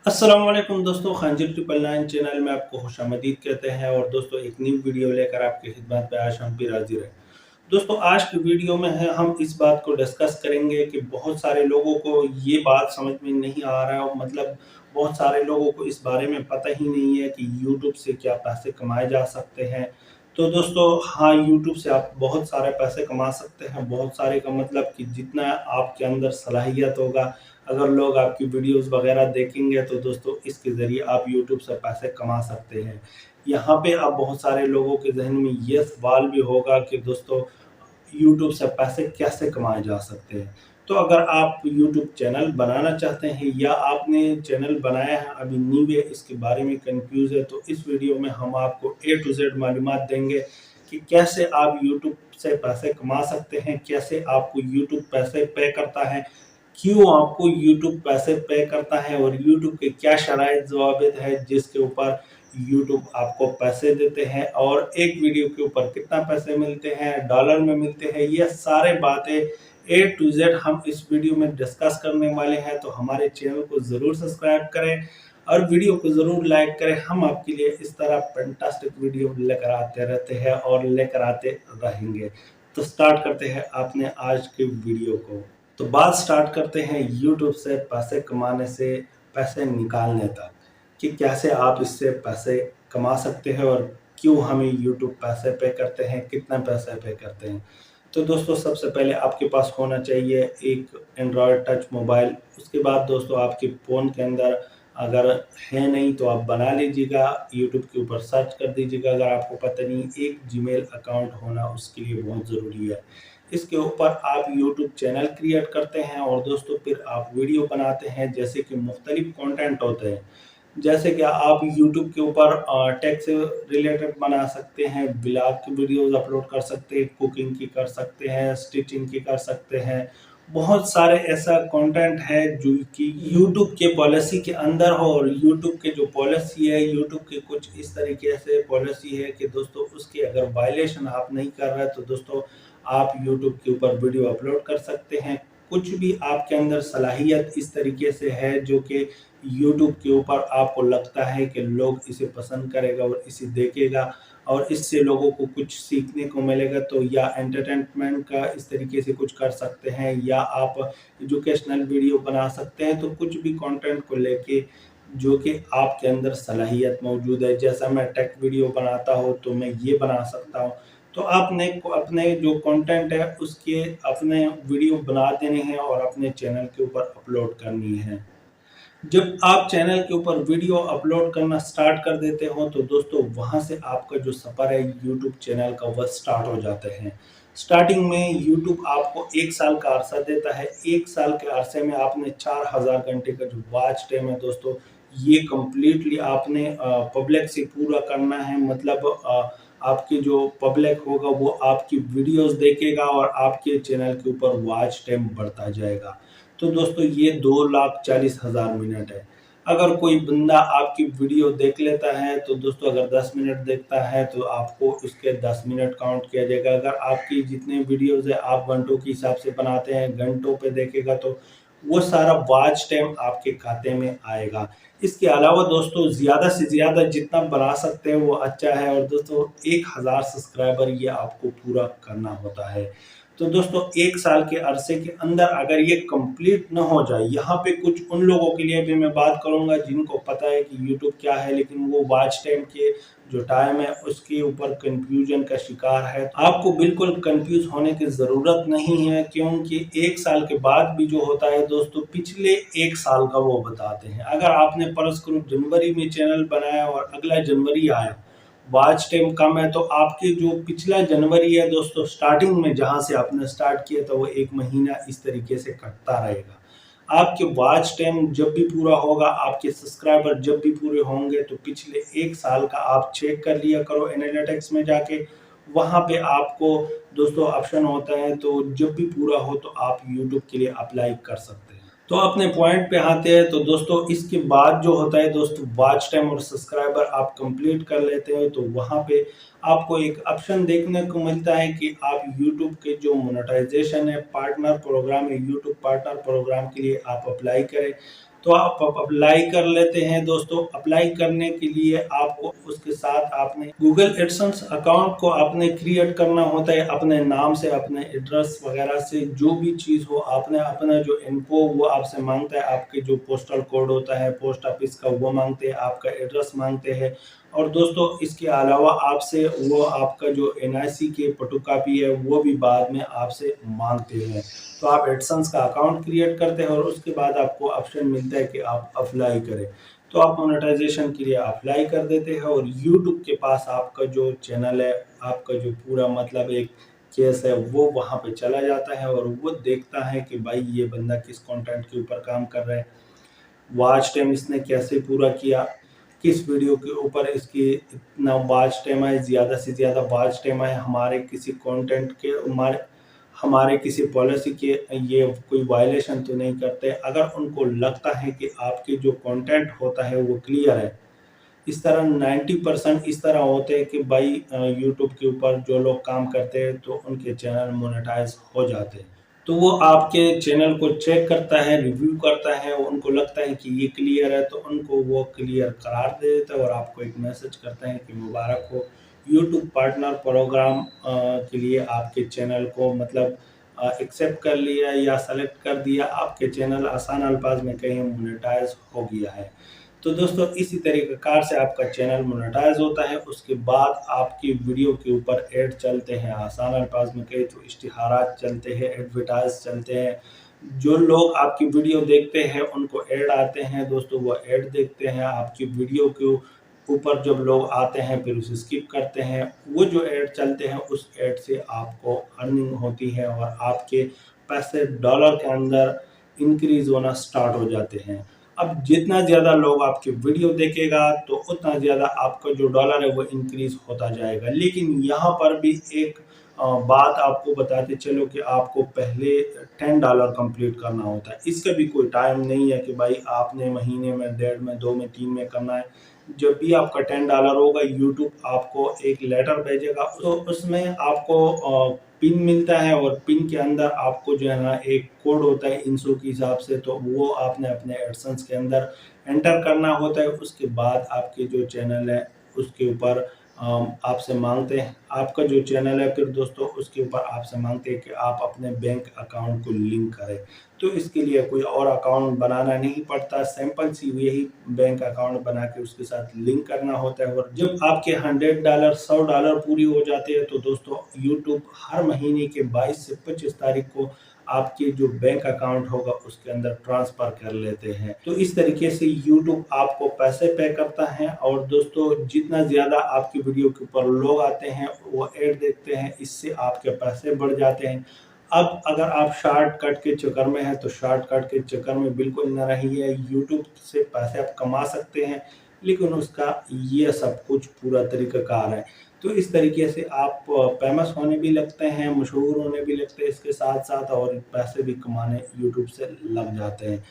अस्सलाम वालेकुम दोस्तों, खानजी 999 चैनल में आपको खुशामदीद कहते हैं। और दोस्तों एक न्यू वीडियो लेकर आपकी खिदमत में आज हम फिर हाजिर हैं। दोस्तों आज की वीडियो में है हम इस बात को डिस्कस करेंगे कि बहुत सारे लोगों को ये बात समझ में नहीं आ रहा है, मतलब बहुत सारे लोगों को इस बारे में पता ही नहीं है कि यूट्यूब से क्या पैसे कमाए जा सकते हैं। तो दोस्तों हाँ, यूट्यूब से आप बहुत सारे पैसे कमा सकते हैं। बहुत सारे का मतलब कि जितना आपके अंदर सलाहियत होगा, अगर लोग आपकी वीडियोस वगैरह देखेंगे तो दोस्तों इसके ज़रिए आप यूट्यूब से पैसे कमा सकते हैं। यहाँ पे अब बहुत सारे लोगों के ज़हन में ये सवाल भी होगा कि दोस्तों यूट्यूब से पैसे कैसे कमाए जा सकते हैं। तो अगर आप यूट्यूब चैनल बनाना चाहते हैं या आपने चैनल बनाया है, अभी न्यू है, इसके बारे में कन्फ्यूज़ है, तो इस वीडियो में हम आपको ए टू ज़ेड मालूमात देंगे कि कैसे आप यूट्यूब से पैसे कमा सकते हैं, कैसे आपको यूट्यूब पैसे पे करता है, क्यों आपको यूट्यूब पैसे पे करता है और यूट्यूब के क्या शराइत ज़वाबित है जिसके ऊपर यूट्यूब आपको पैसे देते हैं, और एक वीडियो के ऊपर कितना पैसे मिलते हैं, डॉलर में मिलते हैं। ये सारे बातें ए टू जेड हम इस वीडियो में डिस्कस करने वाले हैं। तो हमारे चैनल को ज़रूर सब्सक्राइब करें और वीडियो को ज़रूर लाइक करें। हम आपके लिए इस तरह फैंटास्टिक वीडियो लेकर आते रहते हैं और लेकर आते रहेंगे। तो स्टार्ट करते हैं आपने आज के वीडियो को। तो बात स्टार्ट करते हैं यूट्यूब से पैसे कमाने से पैसे निकालने तक, कि कैसे आप इससे पैसे कमा सकते हैं और क्यों हमें यूट्यूब पैसे पे करते हैं, कितना पैसे पे करते हैं। तो दोस्तों सबसे पहले आपके पास होना चाहिए एक एंड्रॉयड टच मोबाइल। उसके बाद दोस्तों आपके फ़ोन के अंदर अगर है नहीं तो आप बना लीजिएगा, यूट्यूब के ऊपर सर्च कर दीजिएगा। अगर आपको पता नहीं, एक जीमेल अकाउंट होना उसके लिए बहुत ज़रूरी है। इसके ऊपर आप यूट्यूब चैनल क्रिएट करते हैं और दोस्तों फिर आप वीडियो बनाते हैं। जैसे कि मुख्तलिफ कंटेंट होते हैं, जैसे कि आप यूट्यूब के ऊपर टेक से रिलेटेड बना सकते हैं, ब्लॉग की वीडियोस अपलोड कर सकते हैं, कुकिंग की कर सकते हैं, स्टिचिंग की कर सकते हैं। बहुत सारे ऐसा कंटेंट है जो कि यूट्यूब के पॉलिसी के अंदर हो, और यूट्यूब के जो पॉलिसी है, यूट्यूब के कुछ इस तरीके से पॉलिसी है कि दोस्तों उसकी अगर वायलेशन आप नहीं कर रहे तो दोस्तों आप यूट्यूब के ऊपर वीडियो अपलोड कर सकते हैं। कुछ भी आपके अंदर सलाहियत इस तरीके से है जो कि यूट्यूब के ऊपर आपको लगता है कि लोग इसे पसंद करेगा और इसे देखेगा और इससे लोगों को कुछ सीखने को मिलेगा, तो या एंटरटेनमेंट का इस तरीके से कुछ कर सकते हैं, या आप एजुकेशनल वीडियो बना सकते हैं। तो कुछ भी कंटेंट को लेके जो कि आपके अंदर सलाहियत मौजूद है, जैसा मैं टेक वीडियो बनाता हूँ तो मैं ये बना सकता हूँ। तो आपने अपने जो कंटेंट है उसके अपने वीडियो बना देने हैं और अपने चैनल के ऊपर अपलोड करनी है। जब आप चैनल के ऊपर वीडियो अपलोड करना स्टार्ट कर देते हो तो दोस्तों वहाँ से आपका जो सफ़र है यूट्यूब चैनल का वह स्टार्ट हो जाते हैं। स्टार्टिंग में यूट्यूब आपको 1 साल का अरसा देता है। 1 साल के अरसे में आपने 4000 घंटे का जो वॉच टाइम है दोस्तों, ये कंप्लीटली आपने पब्लिक से पूरा करना है। मतलब आपकी जो पब्लिक होगा वो आपकी वीडियोस देखेगा और आपके चैनल के ऊपर वॉच टाइम बढ़ता जाएगा। तो दोस्तों ये 2,40,000 मिनट है। अगर कोई बंदा आपकी वीडियो देख लेता है तो दोस्तों अगर 10 मिनट देखता है तो आपको उसके 10 मिनट काउंट किया जाएगा। अगर आपकी जितने वीडियोज़ है आप घंटों के हिसाब से बनाते हैं, घंटों पे देखेगा तो वो सारा वॉच टाइम आपके खाते में आएगा। इसके अलावा दोस्तों ज़्यादा से ज़्यादा जितना बना सकते हैं वो अच्छा है, और दोस्तों 1000 सब्सक्राइबर ये आपको पूरा करना होता है। तो दोस्तों 1 साल के अरसे के अंदर अगर ये कंप्लीट ना हो जाए, यहाँ पे कुछ उन लोगों के लिए भी मैं बात करूँगा जिनको पता है कि यूट्यूब क्या है, लेकिन वो वॉच टाइम के जो टाइम है उसके ऊपर कन्फ्यूजन का शिकार है। आपको बिल्कुल कन्फ्यूज होने की ज़रूरत नहीं है, क्योंकि 1 साल के बाद भी जो होता है दोस्तों पिछले 1 साल का वो बताते हैं। अगर आपने फर्ज़ करो जनवरी में चैनल बनाया और अगला जनवरी आया, वॉच टाइम कम है, तो आपके जो पिछला जनवरी है दोस्तों, स्टार्टिंग में जहां से आपने स्टार्ट किया था वो 1 महीना इस तरीके से कटता रहेगा। आपके वॉच टाइम जब भी पूरा होगा, आपके सब्सक्राइबर जब भी पूरे होंगे, तो पिछले 1 साल का आप चेक कर लिया करो एनालिटिक्स में जाके। वहां पे आपको दोस्तों ऑप्शन होता है, तो जब भी पूरा हो तो आप यूट्यूब के लिए अप्लाई कर सकते हैं। तो अपने पॉइंट पे आते हैं, तो दोस्तों इसके बाद जो होता है दोस्तों, वॉच टाइम और सब्सक्राइबर आप कंप्लीट कर लेते हो तो वहाँ पे आपको एक ऑप्शन देखने को मिलता है कि आप यूट्यूब के जो मोनेटाइजेशन है, पार्टनर प्रोग्राम है, यूट्यूब पार्टनर प्रोग्राम के लिए आप अप्लाई करें। तो आप अप्लाई कर लेते हैं दोस्तों। अप्लाई करने के लिए आपको उसके साथ आपने गूगल एडसेंस अकाउंट को आपने क्रिएट करना होता है, अपने नाम से, अपने एड्रेस वगैरह से, जो भी चीज़ हो आपने अपना जो इन्फो वो आपसे मांगता है, आपके जो पोस्टल कोड होता है पोस्ट ऑफिस का वो मांगते हैं, आपका एड्रेस मांगते हैं। और दोस्तों इसके अलावा आपसे वो आपका जो एनआईसी की फोटोकॉपी है वो भी बाद में आपसे मांगते हैं। तो आप एडसेंस का अकाउंट क्रिएट करते हैं और उसके बाद आपको ऑप्शन मिलता है कि आप अप्लाई करें। तो आप मोनेटाइजेशन के लिए अप्लाई कर देते हैं और यूट्यूब के पास आपका जो चैनल है, आपका जो पूरा मतलब एक केस है वो वहाँ पे चला जाता है और वो देखता है कि भाई ये बंदा किस कंटेंट के ऊपर काम कर रहा है, वॉच टाइम इसने कैसे पूरा किया, किस वीडियो के ऊपर इसकी इतना वॉच टाइम है, ज़्यादा से ज़्यादा वॉच टाइम है, हमारे किसी कंटेंट के हमारे हमारे किसी पॉलिसी के ये कोई वायलेशन तो नहीं करते। अगर उनको लगता है कि आपके जो कंटेंट होता है वो क्लियर है, इस तरह 90% इस तरह होते हैं कि भाई यूट्यूब के ऊपर जो लोग काम करते हैं तो उनके चैनल मोनेटाइज हो जाते हैं। तो वो आपके चैनल को चेक करता है, रिव्यू करता है, उनको लगता है कि ये क्लियर है तो उनको वो क्लियर करार दे देता है और आपको एक मैसेज करता है कि मुबारक हो, यूट्यूब पार्टनर प्रोग्राम के लिए आपके चैनल को मतलब एक्सेप्ट कर लिया या सेलेक्ट कर दिया, आपके चैनल आसान अल्फाज में कहीं मोनेटाइज हो गया है। तो दोस्तों इसी तरीक़ेकार से आपका चैनल मोनेटाइज होता है। उसके बाद आपकी वीडियो के ऊपर ऐड चलते हैं, आसान अल्फाज में कहें तो इश्तिहारात चलते हैं, एडवर्टाइज चलते हैं। जो लोग आपकी वीडियो देखते हैं उनको ऐड आते हैं दोस्तों, वो ऐड देखते हैं। आपकी वीडियो के ऊपर जब लोग आते हैं फिर उसे स्किप करते हैं। वो जो ऐड चलते हैं उस ऐड से आपको अर्निंग होती है और आपके पैसे डॉलर के अंदर इंक्रीज होना स्टार्ट हो जाते हैं। अब जितना ज़्यादा लोग आपकी वीडियो देखेगा तो उतना ज़्यादा आपका जो डॉलर है वो इंक्रीज होता जाएगा। लेकिन यहाँ पर भी एक बात आपको बताते चलो कि आपको पहले $10 कंप्लीट करना होता है। इसका भी कोई टाइम नहीं है कि भाई आपने महीने में, डेढ़ में, 2 में, 3 में करना है। जब भी आपका $10 होगा यूट्यूब आपको एक लेटर भेजेगा, तो उसमें आपको पिन मिलता है और पिन के अंदर आपको जो है ना एक कोड होता है इंसो के हिसाब से, तो वो आपने अपने एडसेंस के अंदर एंटर करना होता है। उसके बाद आपके जो चैनल है उसके ऊपर आपसे मांगते हैं, आपका जो चैनल है फिर दोस्तों उसके ऊपर आपसे मांगते हैं कि आप अपने बैंक अकाउंट को लिंक करें। तो इसके लिए कोई और अकाउंट बनाना नहीं पड़ता, सिंपल सी यही बैंक अकाउंट बना के उसके साथ लिंक करना होता है। और जब आपके $100 $100 पूरी हो जाते हैं तो दोस्तों यूट्यूब हर महीने के 22 से 25 तारीख को आपके जो बैंक अकाउंट होगा उसके अंदर ट्रांसफर कर लेते हैं। तो इस तरीके से यूट्यूब आपको पैसे पे करता है। और दोस्तों जितना ज़्यादा आपकी वीडियो के ऊपर लोग आते हैं वो ऐड देखते हैं, इससे आपके पैसे बढ़ जाते हैं। अब अगर आप शॉर्टकट के चक्कर में हैं तो शॉर्टकट के चक्कर में बिल्कुल न रहिए। यूट्यूब से पैसे आप कमा सकते हैं लेकिन उसका ये सब कुछ पूरा तरीक़ाकार है। तो इस तरीके से आप फेमस होने भी लगते हैं, मशहूर होने भी लगते हैं इसके साथ-साथ और पैसे भी कमाने यूट्यूब से लग जाते हैं।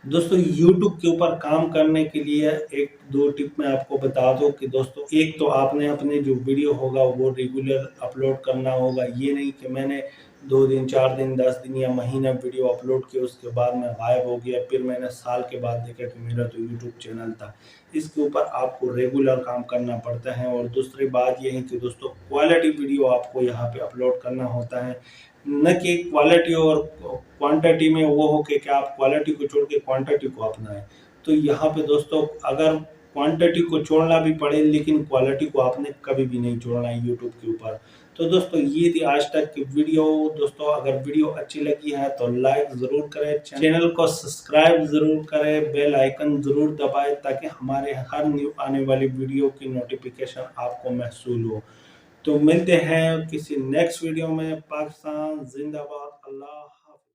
दोस्तों यूट्यूब के ऊपर काम करने के लिए एक दो टिप मैं आपको बता दूं कि दोस्तों एक तो आपने अपने जो वीडियो होगा वो रेगुलर अपलोड करना होगा। ये नहीं कि मैंने 2 दिन 4 दिन 10 दिन या महीना वीडियो अपलोड किया उसके बाद मैं गायब हो गया, फिर मैंने साल के बाद देखा कि मेरा तो यूट्यूब चैनल था। इसके ऊपर आपको रेगुलर काम करना पड़ता है। और दूसरी बात ये है कि दोस्तों क्वालिटी वीडियो आपको यहाँ पे अपलोड करना होता है, न कि क्वालिटी और क्वांटिटी में वो हो कि आप क्वालिटी को छोड़ के क्वांटिटी को अपनाएं। तो यहाँ पे दोस्तों अगर क्वांटिटी को छोड़ना भी पड़े लेकिन क्वालिटी को आपने कभी भी नहीं छोड़ना है यूट्यूब के ऊपर। तो दोस्तों ये थी आज तक की वीडियो। दोस्तों अगर वीडियो अच्छी लगी है तो लाइक ज़रूर करें, चैनल को सब्सक्राइब ज़रूर करें, बेल आइकन ज़रूर दबाएं ताकि हमारे हर न्यू आने वाली वीडियो की नोटिफिकेशन आपको महसूल हो। तो मिलते हैं किसी नेक्स्ट वीडियो में। पाकिस्तान जिंदाबाद। अल्लाह।